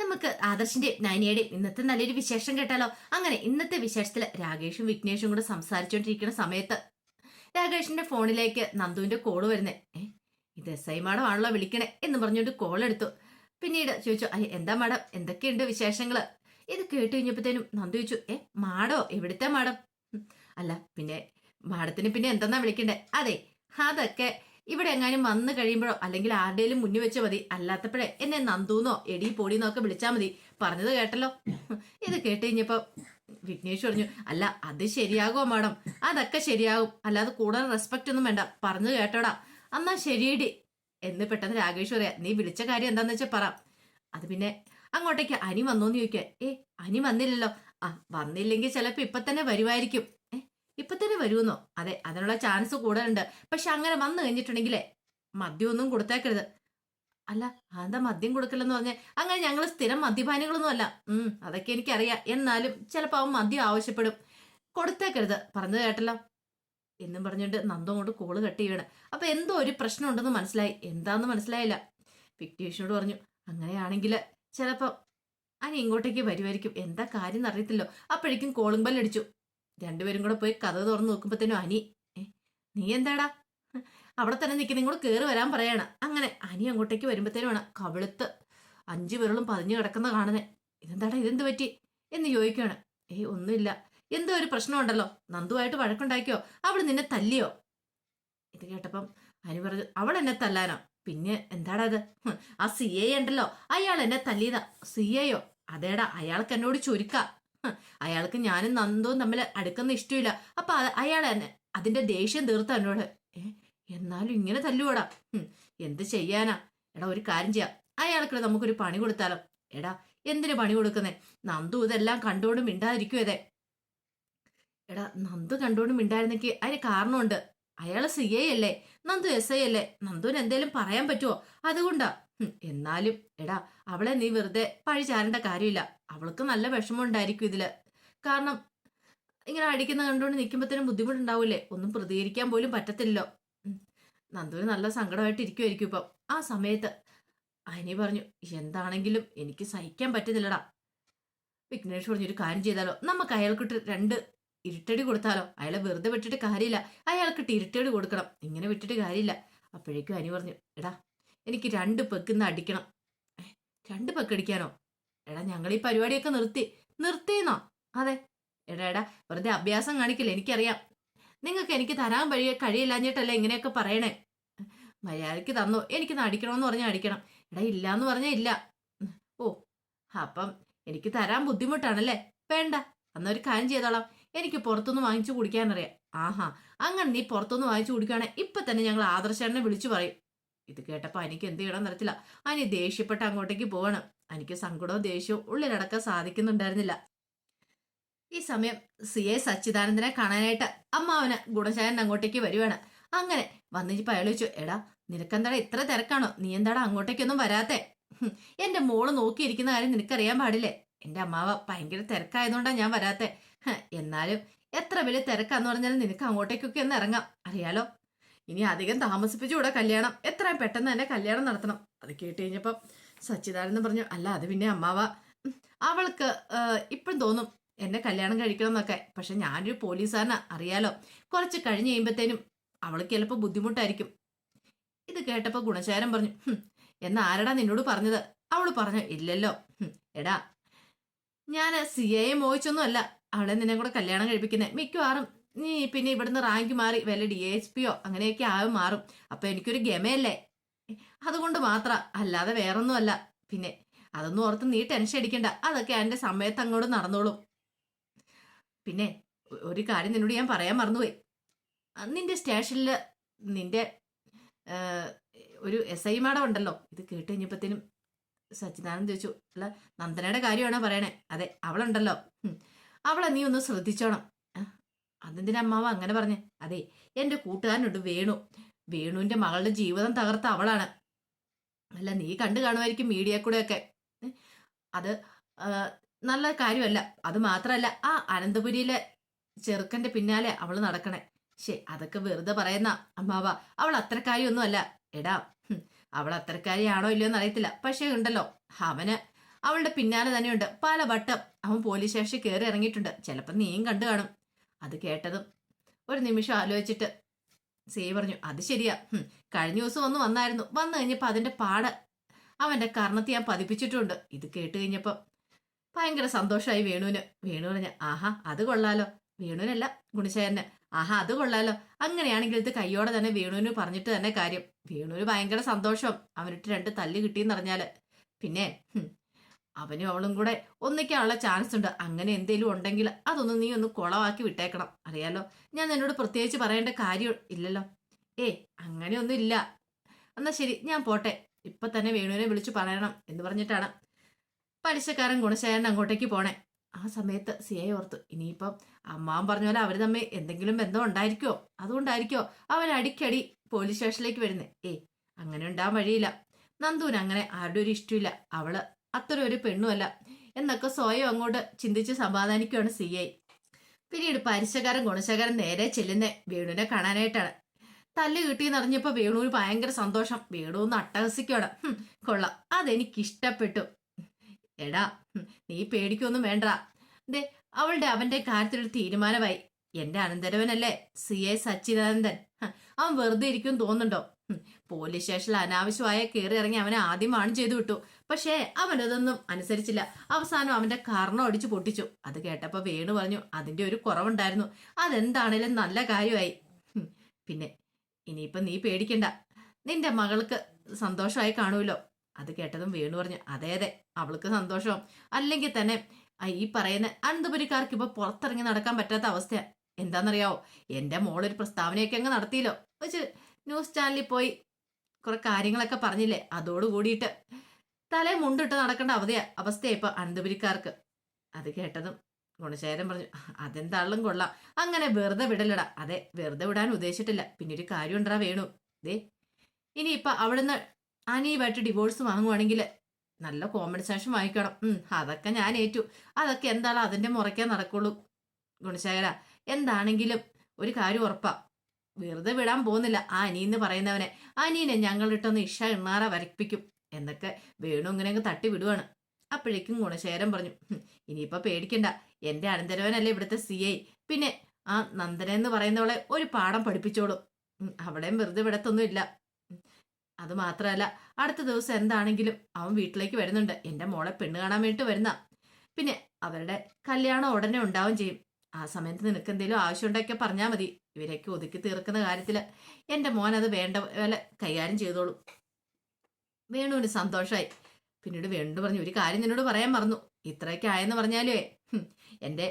നമുക്ക് ആദർശിന്റെയും നയനയുടെയും ഇന്നത്തെ നല്ലൊരു വിശേഷം കേട്ടാലോ. അങ്ങനെ ഇന്നത്തെ വിശേഷത്തില് രാകേഷും വിഘ്നേഷും കൂടെ സംസാരിച്ചുകൊണ്ടിരിക്കുന്ന സമയത്ത് രാകേഷിന്റെ ഫോണിലേക്ക് നന്ദുവിന്റെ കോള് വരുന്നേ. ഇത് എസ് ഐ മാഡം ആണല്ലോ വിളിക്കണേ എന്ന് പറഞ്ഞുകൊണ്ട് കോൾ എടുത്തു. പിന്നീട് ചോദിച്ചു, എന്താ മാഡം, എന്തൊക്കെയുണ്ട് വിശേഷങ്ങള്? ഇത് കേട്ട് കഴിഞ്ഞപ്പോഴത്തേനും നന്ദു ചോദിച്ചു, മാഡോ, എവിടുത്തെ മാഡം? അല്ല പിന്നെ മാഡത്തിന് പിന്നെ എന്തെന്നാ വിളിക്കണ്ടേ? അതെ, അതൊക്കെ ഇവിടെ എങ്ങാനും വന്നു കഴിയുമ്പോഴോ അല്ലെങ്കിൽ ആരുടെയും മുന്നിൽ വെച്ച് മതി, അല്ലാത്തപ്പോഴേ എന്നെ നന്ദൂന്നോ എടി പൊടിന്നോ ഒക്കെ വിളിച്ചാൽ മതി. പറഞ്ഞത് കേട്ടല്ലോ. ഇത് കേട്ട് കഴിഞ്ഞപ്പോ വിഘ്നേഷ് പറഞ്ഞു, അല്ല അത് ശരിയാകുമോ മാഡം? അതൊക്കെ ശരിയാകും, അല്ലാതെ കൂടുതൽ റെസ്പെക്റ്റ് ഒന്നും വേണ്ട. പറഞ്ഞത് കേട്ടോടാ, എന്നാ ശരിയടി എന്ന് പെട്ടെന്ന് രാകേഷ് പറയാ. നീ വിളിച്ച കാര്യം എന്താന്ന് വെച്ചാൽ പറ. അത് പിന്നെ അങ്ങോട്ടേക്ക് അനി വന്നോന്ന് ചോദിക്കുക. അനി വന്നില്ലല്ലോ. വന്നില്ലെങ്കിൽ ചിലപ്പോ ഇപ്പൊ തന്നെ വരുമായിരിക്കും. ഇപ്പൊ തന്നെ വരുമെന്നോ? അതെ, അതിനുള്ള ചാൻസ് കൂടുതലുണ്ട്. പക്ഷെ അങ്ങനെ വന്നു കഴിഞ്ഞിട്ടുണ്ടെങ്കിലേ മദ്യമൊന്നും കൊടുത്തേക്കരുത്. അല്ല, അതെന്താ മദ്യം കൊടുക്കലെന്ന് പറഞ്ഞ? അങ്ങനെ ഞങ്ങൾ സ്ഥിരം മദ്യപാനികളൊന്നും അല്ല. അതൊക്കെ എനിക്കറിയാം. എന്നാലും ചിലപ്പോ അവൻ മദ്യം ആവശ്യപ്പെടും. കൊടുത്തേക്കരുത്, പറഞ്ഞത് കേട്ടല്ലോ എന്നും പറഞ്ഞുകൊണ്ട് നന്ദു കൊണ്ട് കോള് കട്ട് ചെയ്യണം. അപ്പൊ എന്തോ ഒരു പ്രശ്നം ഉണ്ടെന്ന് മനസ്സിലായി. എന്താന്ന് മനസ്സിലായില്ല. വിക്ടേഷിനോട് പറഞ്ഞു, അങ്ങനെയാണെങ്കിൽ ചിലപ്പോ അനി ഇങ്ങോട്ടേക്ക് വരുമായിരിക്കും. എന്താ കാര്യം എന്നറിയത്തില്ലോ. അപ്പോഴേക്കും കോളിംഗ് ബെൽ അടിച്ചു. രണ്ടുപേരും കൂടെ പോയി കഥ തുറന്ന് നോക്കുമ്പോഴത്തേനും അനി, നീ എന്താടാ അവിടെ തന്നെ നിൽക്കുന്ന, ഇങ്ങോട്ട് കയറി വരാൻ പറയാണ്. അങ്ങനെ അനി അങ്ങോട്ടേക്ക് വരുമ്പോഴത്തേനുമാണ് കവിളത്ത് 5 വിരളും പതിഞ്ഞു കിടക്കുന്ന കാണുന്നേ. ഇതെന്താടാ, ഇതെന്ത് പറ്റി എന്ന് ചോദിക്കുകയാണ്. ഒന്നുമില്ല, എന്തോ ഒരു പ്രശ്നമുണ്ടല്ലോ, നന്ദുവായിട്ട് വഴക്കുണ്ടാക്കിയോ, അവൾ നിന്നെ തല്ലിയോ? ഇത് കേട്ടപ്പം അനി പറഞ്ഞു, അവൾ എന്നെ തല്ലാനോ? പിന്നെ എന്താടാ അത്? ആ CA ഉണ്ടല്ലോ, അയാൾ എന്നെ തല്ലിയതാ. CAയോ? അതേടാ, അയാൾക്ക് എന്നോട് ചുരുക്ക. അയാൾക്ക് ഞാനും നന്ദുവും തമ്മിൽ അടുക്കുന്ന ഇഷ്ടമില്ല. അപ്പൊ അയാൾ എന്നെ അതിന്റെ ദേഷ്യം തീർത്ത എന്നോട്. എന്നാലും ഇങ്ങനെ തല്ലുവോടാ? എന്ത് ചെയ്യാനാ? എടാ, ഒരു കാര്യം ചെയ്യാം, അയാൾക്ക് നമുക്കൊരു പണി കൊടുത്താലോ? എടാ, എന്തിനു പണി കൊടുക്കുന്നേ? നന്ദു ഇതെല്ലാം കണ്ടുകൊണ്ട് മിണ്ടാതിരിക്കുവതേ. എടാ, നന്ദു കണ്ടുകൊണ്ട് മിണ്ടായിരുന്നെങ്കിൽ അതിന് കാരണമുണ്ട്. അയാള് CA അല്ലേ, നന്ദു SI അല്ലേ? നന്ദുവിന് എന്തേലും പറയാൻ പറ്റുമോ? അതുകൊണ്ടാ. എന്നാലും എടാ, അവളെ നീ വെറുതെ പഴി ചാരേണ്ട കാര്യമില്ല. അവൾക്ക് നല്ല വിഷമം ഉണ്ടായിരിക്കും ഇതില്. കാരണം ഇങ്ങനെ അടിക്കുന്ന കണ്ടുകൊണ്ട് നിൽക്കുമ്പോഴത്തേനും ബുദ്ധിമുട്ടുണ്ടാവൂലേ, ഒന്നും പ്രതികരിക്കാൻ പോലും പറ്റത്തില്ലല്ലോ. നന്ദുവിന് നല്ല സങ്കടമായിട്ട് ഇരിക്കുമായിരിക്കും ഇപ്പം. ആ സമയത്ത് അനി പറഞ്ഞു, എന്താണെങ്കിലും എനിക്ക് സഹിക്കാൻ പറ്റുന്നില്ലടാ. വിഘ്നേഷ് പറഞ്ഞു, ഒരു കാര്യം ചെയ്താലോ, നമുക്ക് അയാൾക്കിട്ട് 2 ഇരുട്ടടി കൊടുത്താലോ? അയാളെ വെറുതെ വിട്ടിട്ട് കാര്യമില്ല, അയാൾക്കിട്ട് ഇരുട്ടടി കൊടുക്കണം. ഇങ്ങനെ വിട്ടിട്ട് കാര്യമില്ല. അപ്പോഴേക്കും അനി പറഞ്ഞു, എടാ, എനിക്ക് 2 പെക്കിന്ന് അടിക്കണം. 2 പെക്ക് അടിക്കാനോ? എടാ, ഞങ്ങൾ ഈ പരിപാടിയൊക്കെ നിർത്തിയെന്നോ? അതെ. എടാ, വെറുതെ അഭ്യാസം കാണിക്കില്ല, എനിക്കറിയാം. നിങ്ങൾക്ക് എനിക്ക് തരാൻ കഴിയില്ലാഞ്ഞിട്ടല്ലേ ഇങ്ങനെയൊക്കെ പറയണേ. മര്യാദയ്ക്ക് തന്നോ, എനിക്കിന്ന് അടിക്കണമെന്ന് പറഞ്ഞാൽ അടിക്കണം. എടാ, ഇല്ലാന്ന് പറഞ്ഞാൽ ഇല്ല. ഓ, അപ്പം എനിക്ക് തരാൻ ബുദ്ധിമുട്ടാണല്ലേ? വേണ്ട, അന്നൊരു കാര്യം ചെയ്തോളാം, എനിക്ക് പുറത്തുനിന്ന് വാങ്ങിച്ചു കുടിക്കാനറിയാം. ആഹാ, അങ്ങനെ നീ പുറത്തുനിന്ന് വാങ്ങിച്ചു കുടിക്കുകയാണെ ഇപ്പൊ തന്നെ ഞങ്ങൾ ആദർശനെ വിളിച്ചു പറയും. ഇത് കേട്ടപ്പോ എനിക്ക് എന്ത് ചെയ്യണം എന്നറിയത്തില്ല. അനി ദേഷ്യപ്പെട്ട് അങ്ങോട്ടേക്ക് പോകണം. എനിക്ക് സങ്കടവും ദേഷ്യവും ഉള്ളിലടക്കാൻ സാധിക്കുന്നുണ്ടായിരുന്നില്ല. ഈ സമയം CA സച്ചിദാനന്ദനെ കാണാനായിട്ട് അമ്മാവന് ഗുണശാലൻ അങ്ങോട്ടേക്ക് വരുവാണ്. അങ്ങനെ വന്നിപ്പോ അയാൾ ചോദിച്ചു, എടാ, നിനക്കെന്താടാ ഇത്ര തിരക്കാണോ? നീ എന്താടാ അങ്ങോട്ടേക്കൊന്നും വരാത്തെ? എന്റെ മോള് നോക്കിയിരിക്കുന്ന കാര്യം നിനക്കറിയാൻ പാടില്ലേ? എന്റെ അമ്മാവ ഭയങ്കര തിരക്കായതുകൊണ്ടാ ഞാൻ വരാത്തെ. എന്നാലും എത്ര വലിയ തിരക്കാന്ന് പറഞ്ഞാലും നിനക്ക് അങ്ങോട്ടേക്കൊക്കെ ഒന്ന് ഇറങ്ങാം, അറിയാലോ. ഇനി അധികം താമസിപ്പിച്ചുകൂടെ കല്യാണം, എത്രയും പെട്ടെന്ന് തന്നെ കല്യാണം നടത്തണം. അത് കേട്ട് കഴിഞ്ഞപ്പോ സച്ചിദാനന്ദൻ പറഞ്ഞു, അല്ല അത് പിന്നെ അമ്മാവ, അവൾക്ക് ഇപ്പോഴും തോന്നും എന്നെ കല്യാണം കഴിക്കണം എന്നൊക്കെ. പക്ഷെ ഞാനൊരു പോലീസുകാരനാ, അറിയാലോ. കുറച്ച് കഴിഞ്ഞ് കഴിയുമ്പത്തേനും അവൾക്ക് ചിലപ്പോൾ ബുദ്ധിമുട്ടായിരിക്കും. ഇത് കേട്ടപ്പോ ഗുണശേഖരൻ പറഞ്ഞു, എന്നാ ആരടാ നിന്നോട് പറഞ്ഞത്? അവള് പറഞ്ഞു, ഇല്ലല്ലോ. എടാ, ഞാൻ CA മോഹിച്ചൊന്നും അല്ല അവളെ നിന്നെ കൂടെ കല്യാണം കഴിപ്പിക്കുന്നത്. മിക്കവാറും നീ പിന്നെ ഇവിടുന്ന് റാങ്ക് മാറി വല്ല DSPയോ അങ്ങനെയൊക്കെ ആവും മാറും. അപ്പൊ എനിക്കൊരു ഗമയല്ലേ, അതുകൊണ്ട് മാത്ര, അല്ലാതെ വേറൊന്നും അല്ല. പിന്നെ അതൊന്നും ഓർത്ത് നീ ടെൻഷൻ അടിക്കണ്ട, അതൊക്കെ എന്റെ സമയത്ത് അങ്ങോട്ട് നടന്നോളും. പിന്നെ ഒരു കാര്യം നിന്നോട് ഞാൻ പറയാൻ മറന്നുപോയി. നിന്റെ സ്റ്റേഷനിൽ നിന്റെ ഒരു SI മാഡം ഉണ്ടല്ലോ. ഇത് കേട്ട് കഴിഞ്ഞപ്പോഴത്തേനും സച്ചിദാനന്ദൻ ചോദിച്ചു, അല്ല നന്ദനയുടെ കാര്യമാണോ പറയണേ? അതെ, അവളുണ്ടല്ലോ, അവളെ നീ ഒന്ന് ശ്രദ്ധിച്ചോണം. അതെന്തിനാ അമ്മാവ അങ്ങനെ പറഞ്ഞേ? അതെ, എന്റെ കൂട്ടുകാരനുണ്ട് വേണുവിന്റെ മകളുടെ ജീവിതം തകർത്ത അവളാണ്. അല്ല, നീ കണ്ടു കാണുമായിരിക്കും മീഡിയ കൂടെ ഒക്കെ. അത് നല്ല കാര്യമല്ല. അത് മാത്രമല്ല, ആ അനന്തപുരിയിലെ ചെറുക്കന്റെ പിന്നാലെ അവള് നടക്കണേ. അതൊക്കെ വെറുതെ പറയുന്ന അമ്മാവ, അവൾ അത്രക്കാരിയൊന്നും അല്ല. എടാ, അവൾ അത്രക്കാരിയാണോ ഇല്ലയോ എന്ന് അറിയത്തില്ല. പക്ഷെ ഉണ്ടല്ലോ, അവന് അവളുടെ പിന്നാലെ തന്നെയുണ്ട്. പല വട്ടം അവൻ പോലീസ് സ്റ്റേഷനിൽ കയറി ഇറങ്ങിയിട്ടുണ്ട്. ചിലപ്പോൾ നീയും കണ്ടു കാണും. അത് കേട്ടതും ഒരു നിമിഷം ആലോചിച്ചിട്ട് സി പറഞ്ഞു, അത് ശരിയാ. കഴിഞ്ഞ ദിവസം ഒന്ന് വന്നായിരുന്നു. വന്നു കഴിഞ്ഞപ്പോൾ അതിന്റെ പാട് അവന്റെ കർണത്തിൽ ഞാൻ പതിപ്പിച്ചിട്ടുണ്ട്. ഇത് കേട്ട് കഴിഞ്ഞപ്പോൾ ഭയങ്കര സന്തോഷമായി വേണുവിന്. വേണു പറഞ്ഞ, ആഹാ അത് കൊള്ളാലോ. വേണുവിനല്ല, ഗുണശേഖരന്. ആഹാ അത് കൊള്ളാലോ. അങ്ങനെയാണെങ്കിൽ ഇത് കയ്യോടെ തന്നെ വേണുവിന് പറഞ്ഞിട്ട് തന്നെ കാര്യം. വേണുവിന് ഭയങ്കര സന്തോഷം അവനിട്ട് 2 തല്ല് കിട്ടിയെന്ന് പറഞ്ഞാല്. പിന്നെ അവനും അവളും കൂടെ ഒന്നിക്കാനുള്ള ചാൻസ് ഉണ്ട്. അങ്ങനെ എന്തേലും ഉണ്ടെങ്കിൽ അതൊന്നും നീ ഒന്ന് കുളവാക്കി വിട്ടേക്കണം. അറിയാലോ, ഞാൻ നിന്നോട് പ്രത്യേകിച്ച് പറയേണ്ട കാര്യം ഇല്ലല്ലോ. അങ്ങനെയൊന്നും ഇല്ല. എന്നാ ശരി, ഞാൻ പോട്ടെ. ഇപ്പൊ തന്നെ വേണുവിനെ വിളിച്ചു പറയണം എന്ന് പറഞ്ഞിട്ടാണ് പലിശക്കാരൻ ഗുണശേഖരൻ അങ്ങോട്ടേക്ക് പോണേ. ആ സമയത്ത് സിയെ ഓർത്തു, ഇനിയിപ്പം അമ്മാവൻ പറഞ്ഞ പോലെ അവര് തമ്മിൽ എന്തെങ്കിലും ബന്ധം ഉണ്ടായിരിക്കോ? അതുകൊണ്ടായിരിക്കോ അവൻ അടിക്കടി പോലീസ് സ്റ്റേഷനിലേക്ക് വരുന്നേ. അങ്ങനെ ഉണ്ടാവാൻ വഴിയില്ല. നന്ദുവിന് അങ്ങനെ ആരുടെ ഒരു ഇഷ്ടമില്ല. അവള് അത്ര ഒരു പെണ്ണുമല്ല എന്നൊക്കെ സ്വയം അങ്ങോട്ട് ചിന്തിച്ച് സമാധാനിക്കുകയാണ് സി ഐ. പിന്നീട് പലിശക്കാരൻ ഗുണശേഖരൻ നേരെ ചെല്ലുന്ന വേണുവിനെ കാണാനായിട്ടാണ്. തല്ല് കിട്ടിയെന്ന് അറിഞ്ഞപ്പോ വേണുവിന് ഭയങ്കര സന്തോഷം. വേണു ഒന്ന് അട്ടഹസിക്കുകയാണ്. കൊള്ളാം, അതെനിക്കിഷ്ടപ്പെട്ടു. എടാ, നീ പേടിക്കൊന്നും വേണ്ട. ദേ അവന്റെ കാര്യത്തിലൊരു തീരുമാനമായി. എന്റെ അനന്തരവനല്ലേ CI സച്ചിദാനന്ദൻ. അവൻ വെറുതെ ഇരിക്കും തോന്നുന്നുണ്ടോ? പോലീസ് സ്റ്റേഷനിൽ അനാവശ്യമായ കയറി ഇറങ്ങി അവനെ ആദ്യം വാൺ ചെയ്തു വിട്ടു. പക്ഷേ അവനതൊന്നും അനുസരിച്ചില്ല. അവസാനം അവന്റെ കർണം അടിച്ചു പൊട്ടിച്ചു. അത് കേട്ടപ്പോ വേണു പറഞ്ഞു, അതിന്റെ ഒരു കുറവുണ്ടായിരുന്നു. അതെന്താണേലും നല്ല കാര്യമായി. പിന്നെ ഇനിയിപ്പം നീ പേടിക്കണ്ട, നിന്റെ മകൾക്ക് സന്തോഷമായി കാണുമല്ലോ. അത് കേട്ടതും വേണു പറഞ്ഞു, അതെ അതെ, അവൾക്ക് സന്തോഷം. അല്ലെങ്കിൽ തന്നെ ഈ പറയുന്ന അനന്തപുരിക്കാർക്ക് ഇപ്പൊ പുറത്തിറങ്ങി നടക്കാൻ പറ്റാത്ത അവസ്ഥ. എന്താണെന്നറിയാവോ, എന്റെ മോളൊരു പ്രസ്താവനയൊക്കെ അങ്ങ് നടത്തിയല്ലോ. വെച്ച് ന്യൂസ് ചാനലിൽ പോയി കുറെ കാര്യങ്ങളൊക്കെ പറഞ്ഞില്ലേ, അതോട് കൂടിയിട്ട് തലേ മുണ്ടിട്ട് നടക്കേണ്ട അവസ്ഥയാ ഇപ്പൊ അനന്തപുരിക്കാർക്ക്. അത് കേട്ടതും ഗുണശേഖരൻ പറഞ്ഞു, അതെന്താളും കൊള്ളാം. അങ്ങനെ വെറുതെ വിടലടാ. അതെ, വെറുതെ വിടാൻ ഉദ്ദേശിച്ചിട്ടില്ല. പിന്നെ ഒരു കാര്യം ഉണ്ടാ വേണു, ദേ ഇനിയിപ്പൊ അവിടുന്ന് അനിയുമായിട്ട് ഡിവോഴ്സ് വാങ്ങുവാണെങ്കിൽ നല്ല കോമ്പൻസേഷൻ വാങ്ങിക്കണം. അതൊക്കെ ഞാൻ ഏറ്റു. അതൊക്കെ എന്താണോ അതിന്റെ മുറയ്ക്കാൻ നടക്കുള്ളൂ. ഗുണശേഖര, എന്താണെങ്കിലും ഒരു കാര്യം ഉറപ്പാ, വെറുതെ വിടാൻ പോകുന്നില്ല ആ അനിയെന്ന് പറയുന്നവനെ. അനിയനെ ഞങ്ങളിട്ടൊന്ന് ഇണ്ണാറ വരപ്പിക്കും എന്നൊക്കെ വേണു ഇങ്ങനെ അങ്ങ് തട്ടി വിടുവാണ്. അപ്പോഴേക്കും ഗുണശേഖരൻ പറഞ്ഞു, ഇനിയിപ്പൊ പേടിക്കണ്ട, എന്റെ അനന്തരവനല്ലേ ഇവിടുത്തെ CI. പിന്നെ ആ നന്ദന എന്ന് പറയുന്നവളെ ഒരു പാഠം പഠിപ്പിച്ചോളും. അവിടെയും വെറുതെ വിടത്തൊന്നും ഇല്ല. അത് മാത്രമല്ല, അടുത്ത ദിവസം എന്താണെങ്കിലും അവൻ വീട്ടിലേക്ക് വരുന്നുണ്ട്. എന്റെ മോളെ പെണ്ണ് കാണാൻ വേണ്ടിട്ട് വരുന്ന. പിന്നെ അവരുടെ കല്യാണം ഉടനെ ഉണ്ടാവും ചെയ്യും. ആ സമയത്ത് നിനക്ക് എന്തെങ്കിലും ആവശ്യം ഉണ്ടൊക്കെ പറഞ്ഞാൽ മതി. ഇവരൊക്കെ ഒതുക്കി തീർക്കുന്ന കാര്യത്തില് എന്റെ മോൻ അത് വേണ്ട പോലെ കൈകാര്യം ചെയ്തോളൂ. വേണുവിന് സന്തോഷമായി. പിന്നീട് വേണ്ടു പറഞ്ഞു, ഒരു കാര്യം നിന്നോട് പറയാൻ മറന്നു. ഇത്രയൊക്കെ ആയെന്ന് പറഞ്ഞാലേ എന്റെ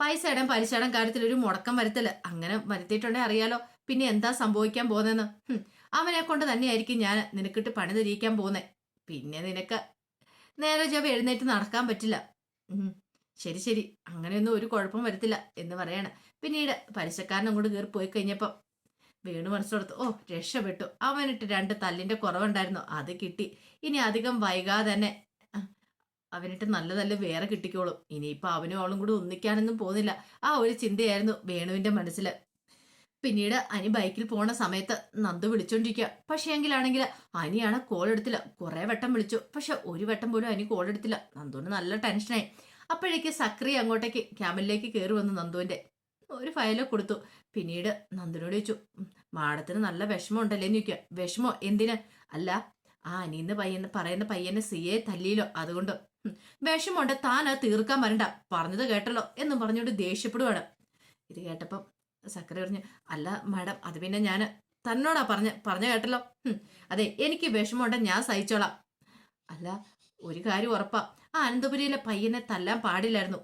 പൈസയുടെ പലിശയുടെ കാര്യത്തിൽ ഒരു മുടക്കം വരുത്തല്. അങ്ങനെ വരുത്തിയിട്ടുണ്ടെങ്കിൽ അറിയാലോ പിന്നെ എന്താ സംഭവിക്കാൻ പോകുന്നതെന്ന്. അവനെ കൊണ്ട് തന്നെയായിരിക്കും ഞാൻ നിനക്കിട്ട് പണി തെരിയിക്കാൻ പോകുന്നേ. പിന്നെ നിനക്ക് നേരെ ജോബ് എഴുന്നേറ്റ് നടക്കാൻ പറ്റില്ല. ശരി ശരി, അങ്ങനെയൊന്നും ഒരു കുഴപ്പം വരത്തില്ല എന്ന് പറയാണ്. പിന്നീട് പലിശക്കാരൻ അങ്ങോട്ട് കയറി പോയി കഴിഞ്ഞപ്പോ വേണു മനസ്സിലെടുത്തു, രക്ഷപ്പെട്ടു. അവനിട്ട് 2 തല്ലിന്റെ കുറവുണ്ടായിരുന്നു, അത് കിട്ടി. ഇനി അധികം വൈകാതെ തന്നെ അവനിട്ട് നല്ല നല്ല വേറെ കിട്ടിക്കോളും. ഇനിയിപ്പൊ അവനും അവളും കൂടി ഒന്നിക്കാനൊന്നും പോകുന്നില്ല. ആ ഒരു ചിന്തയായിരുന്നു വേണുവിന്റെ മനസ്സിൽ. പിന്നീട് അനി ബൈക്കിൽ പോണ സമയത്ത് നന്ദു വിളിച്ചോണ്ടിരിക്കുക. പക്ഷേ എങ്കിലാണെങ്കിൽ അനിയാണ് കോൾ എടുത്തില്ല. കുറെ വട്ടം വിളിച്ചു, പക്ഷെ ഒരു വട്ടം പോലും അനി കോൾ എടുത്തില്ല. നന്ദുവിന് നല്ല ടെൻഷനായി. അപ്പോഴേക്ക് സക്രി അങ്ങോട്ടേക്ക് ക്യാബിനിലേക്ക് കയറി വന്നു. നന്ദുവിന്റെ ഒരു ഫയലൊക്കെ കൊടുത്തു. പിന്നീട് നന്ദുനോട് ചോദിച്ചു, മാഡത്തിന് നല്ല വിഷമം ഉണ്ടല്ലേ എന്ന് ചോദിക്കുക. വിഷമോ എന്തിന്? അല്ല, ആ അനിന്ന് പറയുന്ന പയ്യനെ CA തല്ലിയില്ലോ, അതുകൊണ്ട്. വിഷമമുണ്ട്, താൻ അത് തീർക്കാൻ വരണ്ട, പറഞ്ഞത് കേട്ടല്ലോ എന്നും പറഞ്ഞുകൊണ്ട് ദേഷ്യപ്പെടുവാണ്. ഇത് കേട്ടപ്പം സക്കറി പറഞ്ഞു, അല്ല മാഡം, അത് പിന്നെ ഞാൻ തന്നോടാ പറഞ്ഞ കേട്ടല്ലോ. അതെ, എനിക്ക് വിഷമമുണ്ട്, ഞാൻ സഹിച്ചോളാം. അല്ല, ഒരു കാര്യം ഉറപ്പാ, ആ അനന്തപുരിയിലെ പയ്യനെ തല്ലാൻ പാടില്ലായിരുന്നു.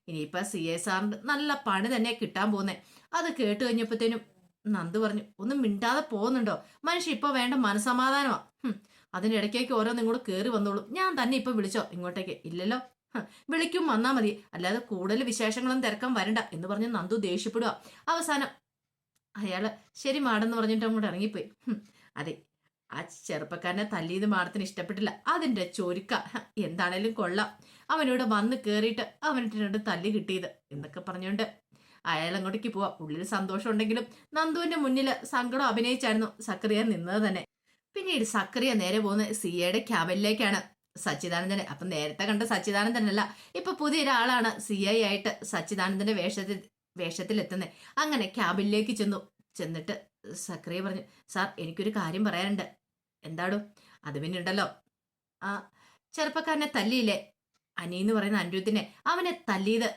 ഇനിയിപ്പൊ CA സാറിന് നല്ല പണി തന്നെ കിട്ടാൻ പോകുന്നേ. അത് കേട്ട് കഴിഞ്ഞപ്പോഴത്തേനും നന്ദു പറഞ്ഞു, ഒന്നും മിണ്ടാതെ പോകുന്നുണ്ടോ മനുഷ്യ? ഇപ്പൊ വേണ്ട മനസമാധാനമാ. അതിനിടയ്ക്കേക്ക് ഓരോന്നും കൂടെ കയറി വന്നോളൂ. ഞാൻ തന്നെ ഇപ്പൊ വിളിച്ചോ ഇങ്ങോട്ടേക്ക്? ഇല്ലല്ലോ. വിളിക്കും വന്നാ മതി, അല്ലാതെ കൂടുതൽ വിശേഷങ്ങളും തിരക്കാൻ വരണ്ട എന്ന് പറഞ്ഞ് നന്ദു ദേഷ്യപ്പെടുക. അവസാനം അയാള് ശരി മാടെന്ന് പറഞ്ഞിട്ട് അങ്ങോട്ട് ഇറങ്ങിപ്പോയി. അതെ, ആ ചെറുപ്പക്കാരനെ തല്ലിയത് മാഡത്തിന് ഇഷ്ടപ്പെട്ടില്ല. അതിന്റെ ചൊരുക്ക എന്താണേലും കൊള്ളാം. അവനോട് വന്ന് കേറിയിട്ട് അവനിട്ട് 2 തല്ലി കിട്ടിയത് എന്നൊക്കെ പറഞ്ഞുകൊണ്ട് അയാൾ അങ്ങോട്ടേക്ക് പോവാ. ഉള്ളിൽ സന്തോഷം ഉണ്ടെങ്കിലും നന്ദുവിന്റെ മുന്നിൽ സങ്കടം അഭിനയിച്ചായിരുന്നു സക്രിയ നിന്നത് തന്നെ. പിന്നീട് സക്രിയ നേരെ പോകുന്ന CAയുടെ ക്യാബിനിലേക്കാണ്. സച്ചിദാനന്ദനെ. അപ്പം നേരത്തെ കണ്ട സച്ചിദാനന്ദനല്ല, ഇപ്പൊ പുതിയൊരാളാണ് CI ആയിട്ട് സച്ചിദാനന്ദന്റെ വേഷത്തിൽ എത്തുന്നത്. അങ്ങനെ ക്യാബിനിലേക്ക് ചെന്നിട്ട് സക്രിയ പറഞ്ഞു, സാർ എനിക്കൊരു കാര്യം പറയാനുണ്ട്. എന്താടോ? അത് പിന്നെ ഉണ്ടല്ലോ, ആ ചെറുപ്പക്കാരനെ തല്ലിയില്ലേ, അനിന്ന് പറയുന്ന അനിരുദ്ധിനെ, അവനെ തല്ലിയത്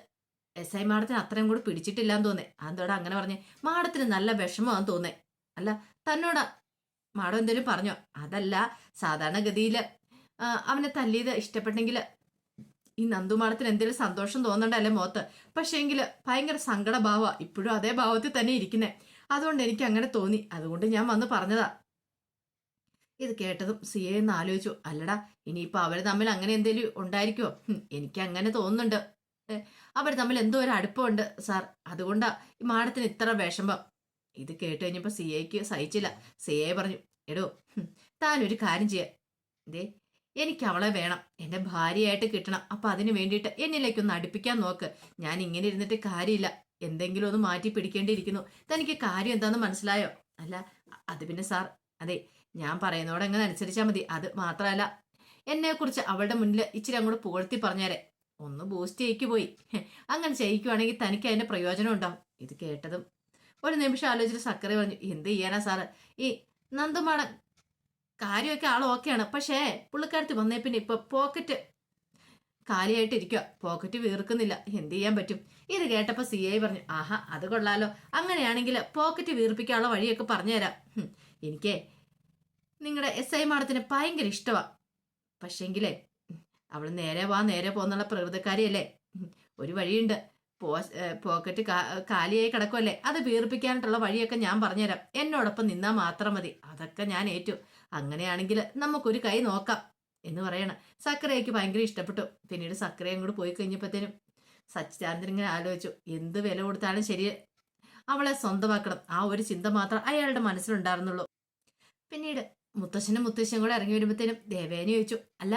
SI മാഡത്തിന് അത്രയും കൂടി പിടിച്ചിട്ടില്ലാന്ന് തോന്നേ. അതെന്തോടാ അങ്ങനെ പറഞ്ഞേ? മാഡത്തിന് നല്ല വിഷമമാണെന്ന് തോന്നേ. അല്ല, തന്നോട് മാഡം എന്തേലും പറഞ്ഞോ? അതല്ല, സാധാരണഗതിയിൽ അവനെ തല്ലിയത് ഇഷ്ടപ്പെട്ടെങ്കിൽ ഈ നന്ദു മാഡത്തിന് എന്തെങ്കിലും സന്തോഷം തോന്നണ്ടല്ലേ മുഖത്ത്. പക്ഷേങ്കിൽ ഭയങ്കര സങ്കടഭാവ, ഇപ്പോഴും അതേ ഭാവത്തിൽ തന്നെ ഇരിക്കുന്നേ. അതുകൊണ്ട് എനിക്ക് അങ്ങനെ തോന്നി, അതുകൊണ്ട് ഞാൻ വന്ന് പറഞ്ഞതാ. ഇത് കേട്ടതും CA എന്ന് ആലോചിച്ചു. അല്ലടാ, ഇനിയിപ്പോൾ അവർ തമ്മിൽ അങ്ങനെ എന്തെങ്കിലും ഉണ്ടായിരിക്കുമോ? എനിക്ക് അങ്ങനെ തോന്നുന്നുണ്ട്. അവർ തമ്മിൽ എന്തോ ഒരു അടുപ്പമുണ്ട് സാർ, അതുകൊണ്ടാ ഈ മാഡത്തിന് ഇത്ര വിഷമം. ഇത് കേട്ട് കഴിഞ്ഞപ്പോൾ CAക്ക് സഹിച്ചില്ല. CA പറഞ്ഞു, എടോ താനൊരു കാര്യം ചെയ്യാം. ദേ, എനിക്ക് അവളെ വേണം, എൻ്റെ ഭാര്യയായിട്ട് കിട്ടണം. അപ്പം അതിന് വേണ്ടിയിട്ട് എന്നിലേക്കൊന്ന് അടുപ്പിക്കാൻ നോക്ക്. ഞാൻ ഇങ്ങനെ ഇരുന്നിട്ട് കാര്യമില്ല, എന്തെങ്കിലും ഒന്ന് മാറ്റി പിടിക്കേണ്ടിയിരിക്കുന്നു. തനിക്ക് കാര്യം എന്താണെന്ന് മനസ്സിലായോ? അല്ല, അത് പിന്നെ സാർ, അതെ, ഞാൻ പറയുന്നതോടെ എങ്ങനെ അനുസരിച്ചാൽ മതി. അത് മാത്രമല്ല, എന്നെക്കുറിച്ച് അവളുടെ മുന്നിൽ ഇച്ചിരി അങ്ങോട്ട് പുകഴ്ത്തി പറഞ്ഞേരെ, ഒന്ന് ബൂസ്റ്റ് ചെയ്യിക്ക് പോയി. അങ്ങനെ ചെയ്യിക്കുവാണെങ്കിൽ തനിക്ക് അതിൻ്റെ പ്രയോജനം ഉണ്ടാവും. ഇത് കേട്ടതും ഒരു നിമിഷം ആലോചിച്ചിട്ട് സക്കറി പറഞ്ഞു, എന്ത് ചെയ്യാനാ സാറ്, ഈ നന്ദുമാണ് കാര്യമൊക്കെ ആൾ ഓക്കെയാണ്. പക്ഷേ പുള്ളിക്കാരത്തി വന്നേ പിന്നെ ഇപ്പൊ പോക്കറ്റ് കാലിയായിട്ടിരിക്കുക, പോക്കറ്റ് വീർക്കുന്നില്ല, എന്ത് ചെയ്യാൻ പറ്റും? ഇത് കേട്ടപ്പോൾ CA പറഞ്ഞു, ആഹാ അത് കൊള്ളാലോ, അങ്ങനെയാണെങ്കിൽ പോക്കറ്റ് വീർപ്പിക്കാനുള്ള വഴിയൊക്കെ പറഞ്ഞുതരാം. എനിക്ക് നിങ്ങളുടെ SI മാഡത്തിന് ഭയങ്കര ഇഷ്ടമാണ്. പക്ഷേങ്കിലേ അവൾ നേരെ വാ നേരെ പോന്നുള്ള പ്രകൃതക്കാരിയല്ലേ. ഒരു വഴിയുണ്ട്, പോക്കറ്റ് കാലിയായി കിടക്കുമല്ലേ, അത് വീർപ്പിക്കാനായിട്ടുള്ള വഴിയൊക്കെ ഞാൻ പറഞ്ഞുതരാം. എന്നോടൊപ്പം നിന്നാൽ മാത്രം മതി. അതൊക്കെ ഞാൻ ഏറ്റു. അങ്ങനെയാണെങ്കിൽ നമുക്കൊരു കൈ നോക്കാം എന്ന് പറയണം. സക്കരയ്ക്ക് ഭയങ്കര ഇഷ്ടപ്പെട്ടു. പിന്നീട് സക്കര അങ്ങോട്ട് പോയി കഴിഞ്ഞപ്പോഴത്തേനും സച്ചിദാനന്ദൻ ഇങ്ങനെ ആലോചിച്ചു, എന്ത് വില കൊടുത്താലും ശരി അവളെ സ്വന്തമാക്കണം, ആ ഒരു ചിന്ത മാത്രം അയാളുടെ മനസ്സിലുണ്ടായിരുന്നുള്ളൂ. പിന്നീട് മുത്തശ്ശനും മുത്തശ്ശനും കൂടെ ഇറങ്ങി വരുമ്പോഴത്തേനും ദേവേനെ ചോദിച്ചു, അല്ല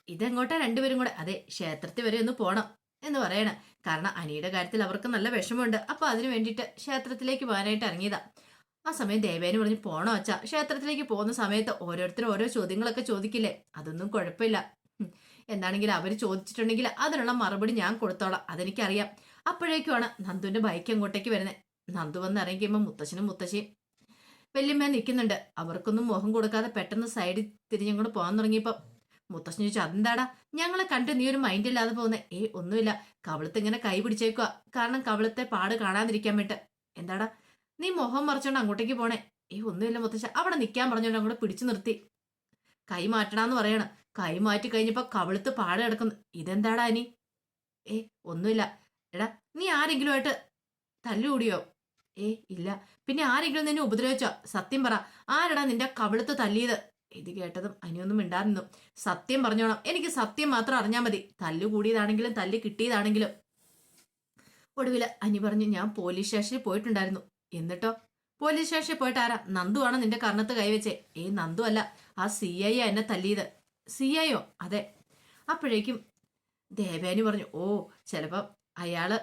ഇതെങ്ങോട്ടാ രണ്ടുപേരും കൂടെ? അതെ, ക്ഷേത്രത്തിൽ വരെ ഒന്ന് പോണം എന്ന് പറയണം. കാരണം അനിയുടെ കാര്യത്തിൽ അവർക്ക് നല്ല വിഷമമുണ്ട്. അപ്പൊ അതിനു വേണ്ടിയിട്ട് ക്ഷേത്രത്തിലേക്ക് പോകാനായിട്ട് ഇറങ്ങിയതാ. ആ സമയം ദേവേന് പറഞ്ഞു, പോണോ അച്ഛാ? ക്ഷേത്രത്തിലേക്ക് പോകുന്ന സമയത്ത് ഓരോരുത്തരും ഓരോ ചോദ്യങ്ങളൊക്കെ ചോദിക്കില്ലേ, അതൊന്നും കുഴപ്പമില്ല. എന്താണെങ്കിലും അവർ ചോദിച്ചിട്ടുണ്ടെങ്കിൽ അതിനുള്ള മറുപടി ഞാൻ കൊടുത്തോളാം, അതെനിക്കറിയാം. അപ്പോഴേക്കുമാണ് നന്ദുവിന്റെ ബൈക്ക് അങ്ങോട്ടേക്ക് വരുന്നത്. നന്ദു വന്ന് ഇറങ്ങിക്കുമ്പോൾ മുത്തശ്ശനും മുത്തശ്ശിയും വല്യമ്മ നിൽക്കുന്നുണ്ട്. അവർക്കൊന്നും മുഖം കൊടുക്കാതെ പെട്ടെന്ന് സൈഡിൽ തിരിഞ്ഞങ്ങോട്ട് പോകാൻ തുടങ്ങിയപ്പോൾ മുത്തശ്ശൻ ചോദിച്ചു, അതെന്താടാ ഞങ്ങളെ കണ്ട് നീ ഒരു മൈൻഡ് ഇല്ലാതെ പോകുന്നേ? ഒന്നുമില്ല, കവിളത്ത് ഇങ്ങനെ കൈ പിടിച്ചേക്കുക, കാരണം കവിളത്തെ പാട് കാണാതിരിക്കാൻ വേണ്ടി. എന്താടാ നീ മുഖം മറിച്ചോണ്ട് അങ്ങോട്ടേക്ക് പോണേ? ഒന്നുമില്ല മുത്തശ്ശ, അവിടെ നിൽക്കാൻ പറഞ്ഞോണ്ട് അങ്ങോട്ട് പിടിച്ചു നിർത്തി. കൈ മാറ്റടാന്ന് പറയണം. കൈ മാറ്റി കഴിഞ്ഞപ്പോ കവിളത്ത് പാട് കിടക്കുന്നു. ഇതെന്താടാ അനി? ഒന്നുമില്ല. എടാ നീ ആരെങ്കിലുമായിട്ട് തല്ലുകൂടിയോ? ഇല്ല. പിന്നെ ആരെങ്കിലും നിന്നെ ഉപദ്രവിച്ചോ? സത്യം പറ, ആരടാ നിന്റെ കവിളത്ത് തല്ലിയത്? ഇത് കേട്ടതും അനിയൊന്നും മിണ്ടാതിരുന്നു. സത്യം പറഞ്ഞോണം, എനിക്ക് സത്യം മാത്രം അറിഞ്ഞാൽ മതി, തല്ലു കൂടിയതാണെങ്കിലും തല്ല് കിട്ടിയതാണെങ്കിലും. ഒടുവിൽ അനി പറഞ്ഞു, ഞാൻ പോലീസ് സ്റ്റേഷനിൽ പോയിട്ടുണ്ടായിരുന്നു. എന്നിട്ടോ? പോലീസ് സ്റ്റേഷനിൽ പോയിട്ട് ആരാ? നന്ദു ആണ് നിന്റെ കർണത്ത് കൈവച്ചേ. നന്ദു അല്ല, ആ CI എന്നെ തല്ലിയത്. CIയോ? അതെ. അപ്പോഴേക്കും ദേവേനി പറഞ്ഞു, ചിലപ്പം അയാള്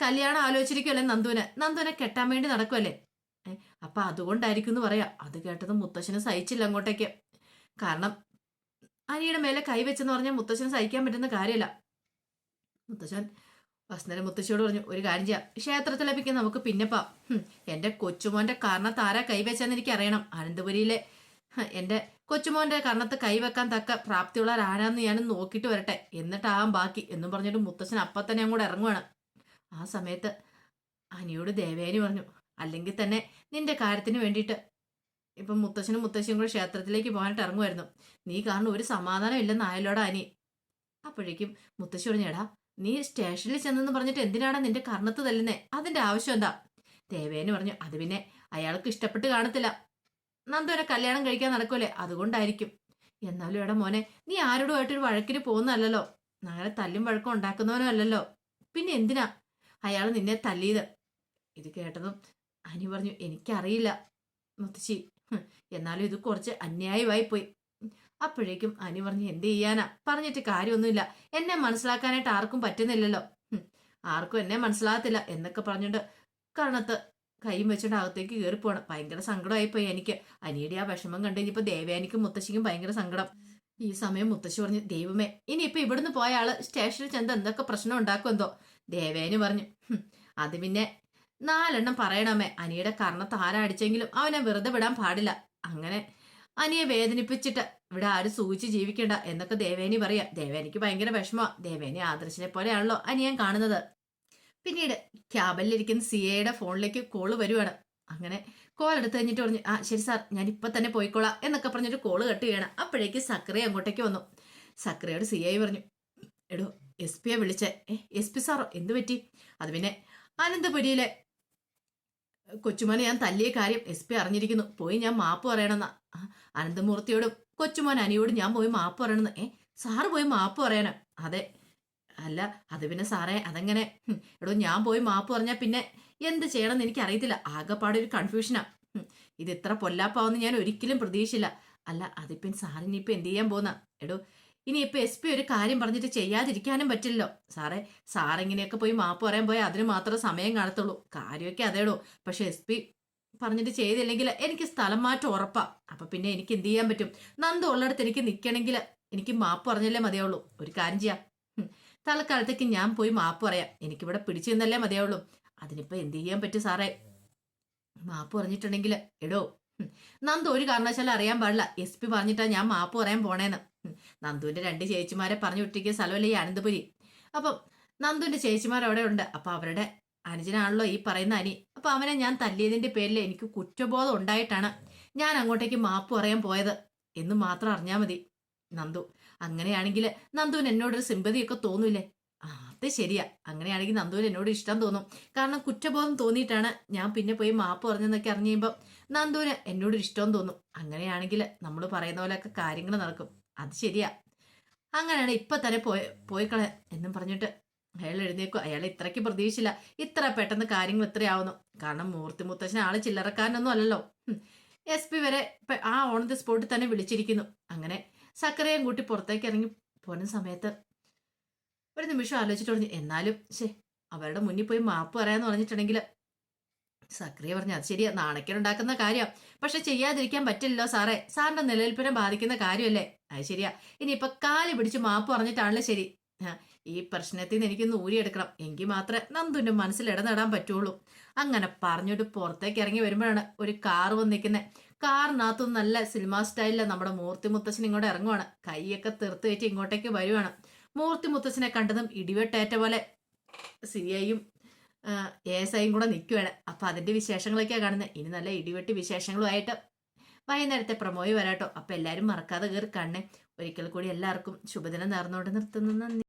കല്യാണം ആലോചിച്ചിരിക്കുമല്ലേ നന്ദുവിനെ കെട്ടാൻ വേണ്ടി നടക്കുമല്ലേ? അപ്പൊ അതുകൊണ്ടായിരിക്കും എന്ന് പറയാ. അത് കേട്ടതും മുത്തശ്ശന് സഹിച്ചില്ല അങ്ങോട്ടേക്ക്. കാരണം അനിയുടെ മേലെ കൈവച്ചെന്ന് പറഞ്ഞാൽ മുത്തശ്ശന് സഹിക്കാൻ പറ്റുന്ന കാര്യമല്ല. മുത്തശ്ശൻ വസ്തുനരെ മുത്തശ്ശിയോട് പറഞ്ഞു, ഒരു കാര്യം ചെയ്യാം, ക്ഷേത്രത്തിലേപ്പിക്കാൻ നമുക്ക് പിന്നെപ്പാ. എന്റെ കൊച്ചുമോന്റെ കർണത്ത് ആരാ കൈവച്ചെന്ന് എനിക്ക് അറിയണം. അനന്തപുരിയിലെ എന്റെ കൊച്ചുമോന്റെ കർണത്ത് കൈവെക്കാൻ തക്ക പ്രാപ്തിയുള്ള ആരാന്ന് ഞാൻ നോക്കിയിട്ട് വരട്ടെ, എന്നിട്ടാവാം ബാക്കി എന്നും പറഞ്ഞിട്ട് മുത്തശ്ശൻ അപ്പം തന്നെ അങ്ങോട്ട് ഇറങ്ങുവാണ്. ആ സമയത്ത് അനിയോട് ദേവേനി പറഞ്ഞു, അല്ലെങ്കിൽ തന്നെ നിന്റെ കാര്യത്തിന് വേണ്ടിയിട്ട് ഇപ്പം മുത്തശ്ശനും മുത്തശ്ശിയും കൂടെ ക്ഷേത്രത്തിലേക്ക് പോകാനായിട്ട് ഇറങ്ങുമായിരുന്നു. നീ കാരണം ഒരു സമാധാനം ഇല്ലെന്ന് ആയല്ലോടാ അനി. അപ്പോഴേക്കും മുത്തശ്ശി പറഞ്ഞു, എടാ നീ സ്റ്റേഷനിൽ ചെന്നെന്ന് പറഞ്ഞിട്ട് എന്തിനാടാ നിന്റെ കർണത്ത് തല്ലുന്നേ? അതിന്റെ ആവശ്യം എന്താ? ദേവേനി പറഞ്ഞു, അത് പിന്നെ അയാൾക്ക് ഇഷ്ടപ്പെട്ട് കാണത്തില്ല, നന്ദുവിനെ കല്യാണം കഴിക്കാൻ നടക്കൂലേ, അതുകൊണ്ടായിരിക്കും. എന്നാലും എടാ മോനെ, നീ ആരോടുമായിട്ടൊരു വഴക്കിന് പോകുന്നല്ലോ, അങ്ങനെ തല്ലും വഴക്കം ഉണ്ടാക്കുന്നവനോ അല്ലല്ലോ, പിന്നെ എന്തിനാ അയാൾ നിന്നെ തല്ലിയത്? ഇത് കേട്ടതും അനി പറഞ്ഞു, എനിക്കറിയില്ല മുത്തശ്ശി, എന്നാലും ഇത് കുറച്ച് അന്യായമായി പോയി. അപ്പോഴേക്കും അനി പറഞ്ഞു, എന്ത് ചെയ്യാനാ, പറഞ്ഞിട്ട് കാര്യമൊന്നുമില്ല, എന്നെ മനസ്സിലാക്കാനായിട്ട് ആർക്കും പറ്റുന്നില്ലല്ലോ, ആർക്കും എന്നെ മനസ്സിലാകത്തില്ല എന്നൊക്കെ പറഞ്ഞുകൊണ്ട് കർണത്ത് കൈയും വെച്ചോണ്ട് അകത്തേക്ക് കയറിപ്പോണം. ഭയങ്കര സങ്കടമായിപ്പോയി എനിക്ക്. അനിയുടെ ആ വിഷമം കണ്ടു കഴിഞ്ഞപ്പോൾ ദേവയാനിക്കും മുത്തശ്ശിക്കും ഭയങ്കര സങ്കടം. ഈ സമയം മുത്തശ്ശി പറഞ്ഞു, ദൈവമേ ഇനിയിപ്പൊ ഇവിടുന്ന് പോയ ആള് സ്റ്റേഷനിൽ ചെന്ന് എന്തൊക്കെ പ്രശ്നം ഉണ്ടാക്കുമെന്തോ. ദേവേന് പറഞ്ഞു, അത് പിന്നെ 4 പറയണമേ. അനിയുടെ കർണത്ത് ആരടിച്ചെങ്കിലും അവനെ വെറുതെ വിടാൻ പാടില്ല. അങ്ങനെ അനിയെ വേദനിപ്പിച്ചിട്ട് ഇവിടെ ആരും സൂചിച്ച് ജീവിക്കണ്ട എന്നൊക്കെ ദേവേനി പറയാ. ദേവേനിക്ക് ഭയങ്കര വിഷമമാ. ദേവേനി ആദർശിനെ പോലെയാണല്ലോ അനിയൻ കാണുന്നത്. പിന്നീട് ക്യാബിനിലിരിക്കുന്ന സിയയുടെ ഫോണിലേക്ക് കോള് വരുവാണ്. അങ്ങനെ കോൾ എടുത്ത് കഴിഞ്ഞിട്ട് പറഞ്ഞു, ആ ശരി സാർ, ഞാൻ ഇപ്പൊ തന്നെ പോയിക്കോളാം എന്നൊക്കെ പറഞ്ഞിട്ട് കോള് കട്ട് ചെയ്യണം. അപ്പോഴേക്ക് സക്രിയ അങ്ങോട്ടേക്ക് വന്നു. സക്രിയോട് സിയായി പറഞ്ഞു, എടോ SP വിളിച്ചേ. SP സാറോ, എന്തു പറ്റി? അത് പിന്നെ അനന്തപുരിയിലെ കൊച്ചുമോനെ ഞാൻ തല്ലിയ കാര്യം SP അറിഞ്ഞിരിക്കുന്നു. പോയി ഞാൻ മാപ്പ് പറയണമെന്ന. അനന്തമൂർത്തിയോടും കൊച്ചുമോൻ അനിയോടും ഞാൻ പോയി മാപ്പ് പറയണമെന്ന്. സാറ് പോയി മാപ്പ് പറയാനോ? അതെ. അല്ല അത് പിന്നെ സാറേ അതെങ്ങനെ? എടോ ഞാൻ പോയി മാപ്പ് പറഞ്ഞാൽ പിന്നെ എന്ത് ചെയ്യണമെന്ന് എനിക്ക് അറിയത്തില്ല. ആകെപ്പാടെ ഒരു കൺഫ്യൂഷനാ. ഇത് ഇത്ര പൊല്ലാപ്പാവെന്ന് ഞാൻ ഒരിക്കലും പ്രതീക്ഷിച്ചില്ല. അല്ല അതിപ്പം സാറിനിപ്പോൾ എന്ത് ചെയ്യാൻ പോകുന്ന? എടോ ഇനിയിപ്പോൾ SP ഒരു കാര്യം പറഞ്ഞിട്ട് ചെയ്യാതിരിക്കാനും പറ്റില്ലല്ലോ സാറേ. സാറിങ്ങനെയൊക്കെ പോയി മാപ്പ് പറയാൻ പോയാൽ അതിന് മാത്രം സമയം കാണത്തുള്ളൂ. കാര്യമൊക്കെ അതേടോ. പക്ഷെ SP പറഞ്ഞിട്ട് ചെയ്തില്ലെങ്കിൽ എനിക്ക് സ്ഥലം മാറ്റം ഉറപ്പാ. അപ്പൊ പിന്നെ എനിക്ക് എന്ത് ചെയ്യാൻ പറ്റും? നന്ദു ഉള്ളിടത്ത് എനിക്ക് നിൽക്കണമെങ്കിൽ എനിക്ക് മാപ്പ് പറഞ്ഞല്ലേ മതിയാവുള്ളൂ. ഒരു കാര്യം ചെയ്യാം, തൽക്കാലത്തേക്ക് ഞാൻ പോയി മാപ്പ് പറയാം. എനിക്കിവിടെ പിടിച്ചു നിന്നല്ലേ മതിയാവുള്ളൂ. അതിനിപ്പോ എന്ത് ചെയ്യാൻ പറ്റും സാറേ? മാപ്പ് പറഞ്ഞിട്ടുണ്ടെങ്കിൽ എടോ നന്ദു ഒരു കാരണവശാലും അറിയാൻ പാടില്ല SP പറഞ്ഞിട്ടാ ഞാൻ മാപ്പ് പറയാൻ പോണേന്ന്. നന്ദുവിന്റെ 2 ചേച്ചിമാരെ പറഞ്ഞു വിട്ടിരിക്കുന്ന സ്ഥലമല്ലേ ഈ അനന്തപുരി. അപ്പം നന്ദുവിന്റെ ചേച്ചിമാർ അവിടെ ഉണ്ട്. അപ്പൊ അവരുടെ അനുജനാണല്ലോ ഈ പറയുന്ന അനി. അപ്പൊ അവനെ ഞാൻ തല്ലിയതിന്റെ പേരിൽ എനിക്ക് കുറ്റബോധം ഉണ്ടായിട്ടാണ് ഞാൻ അങ്ങോട്ടേക്ക് മാപ്പ് പറയാൻ പോയത് എന്ന് മാത്രം അറിഞ്ഞാൽ മതി നന്ദു. അങ്ങനെയാണെങ്കിൽ നന്ദുവിന് എന്നോടൊരു സിമ്പതിയൊക്കെ തോന്നൂലേ? അത് ശരിയാ. അങ്ങനെയാണെങ്കിൽ നന്ദുവിന് എന്നോട് ഇഷ്ടം തോന്നും. കാരണം കുറ്റബോധം തോന്നിയിട്ടാണ് ഞാൻ പിന്നെ പോയി മാപ്പ് പറഞ്ഞെന്നൊക്കെ അറിഞ്ഞു കഴിയുമ്പോൾ നന്ദുവിന് എന്നോടൊരു ഇഷ്ടം തോന്നും. അങ്ങനെയാണെങ്കിൽ നമ്മൾ പറയുന്ന പോലെയൊക്കെ കാര്യങ്ങൾ നടക്കും. അത് ശരിയാ. അങ്ങനെയാണ് ഇപ്പൊ തന്നെ പോയിക്കളെ എന്നും പറഞ്ഞിട്ട് അയാൾ എഴുന്നേക്കും. അയാൾ ഇത്രയ്ക്ക് പ്രതീക്ഷിച്ചില്ല ഇത്ര പെട്ടെന്ന് കാര്യങ്ങൾ ഇത്രയാവുന്നു. കാരണം മൂർത്തി മുത്തശ്ശൻ ആള് ചില്ലറക്കാരനൊന്നും അല്ലല്ലോ. SP വരെ ആ ഓൺ ദി സ്പോട്ടിൽ തന്നെ വിളിച്ചിരിക്കുന്നു. അങ്ങനെ സക്കരയും കൂട്ടി പുറത്തേക്ക് ഇറങ്ങി പോകുന്ന സമയത്ത് ഒരു നിമിഷം ആലോചിച്ചിട്ട് പറഞ്ഞു, എന്നാലും അവരുടെ മുന്നിൽ പോയി മാപ്പ് പറയാന്ന് പറഞ്ഞിട്ടുണ്ടെങ്കിൽ സക്രിയ പറഞ്ഞു, അത് ശരിയാ, നാണക്കേടുണ്ടാക്കുന്ന കാര്യം. പക്ഷെ ചെയ്യാതിരിക്കാൻ പറ്റില്ലല്ലോ സാറേ. സാറിന്റെ നിലനിൽപ്പിനെ ബാധിക്കുന്ന കാര്യമല്ലേ? അത് ശരിയാ. ഇനിയിപ്പൊ കാല് പിടിച്ച് മാപ്പ് പറഞ്ഞിട്ടാണല്ലോ ശരി. ഈ പ്രശ്നത്തിൽ നിന്ന് എനിക്കൊന്ന് ഊരിയെടുക്കണം. എങ്കിൽ മാത്രമേ നന്ദുവിന്റെ മനസ്സിൽ ഇടനേടാൻ പറ്റുള്ളൂ. അങ്ങനെ പറഞ്ഞിട്ട് പുറത്തേക്ക് ഇറങ്ങി വരുമ്പോഴാണ് ഒരു കാർ വന്ന് നിൽക്കുന്നത്. കാറിനകത്തു നല്ല സിനിമ സ്റ്റൈലില് നമ്മുടെ മൂർത്തി മുത്തശ്ശൻ ഇങ്ങോട്ട് ഇറങ്ങുവാണ്. കൈയൊക്കെ തീർത്ത് വെച്ച് ഇങ്ങോട്ടേക്ക് വരുവാണ്. മൂർത്തി മുത്തശ്ശനെ കണ്ടതും ഇടിവെട്ടേറ്റ പോലെ സിഐയും ASIയും കൂടെ നിൽക്കുവാണ്. അപ്പൊ അതിന്റെ വിശേഷങ്ങളൊക്കെയാണ് കാണുന്നത്. ഇനി നല്ല ഇടിവെട്ടി വിശേഷങ്ങളുമായിട്ട് വൈകുന്നേരത്തെ പ്രമോയി വരാട്ടോ. അപ്പൊ എല്ലാരും മറക്കാതെ കയറി കാണണേ. ഒരിക്കൽ കൂടി എല്ലാവർക്കും ശുഭദിനം നേർന്നുകൊണ്ട് നിർത്തുന്നു. നന്ദി.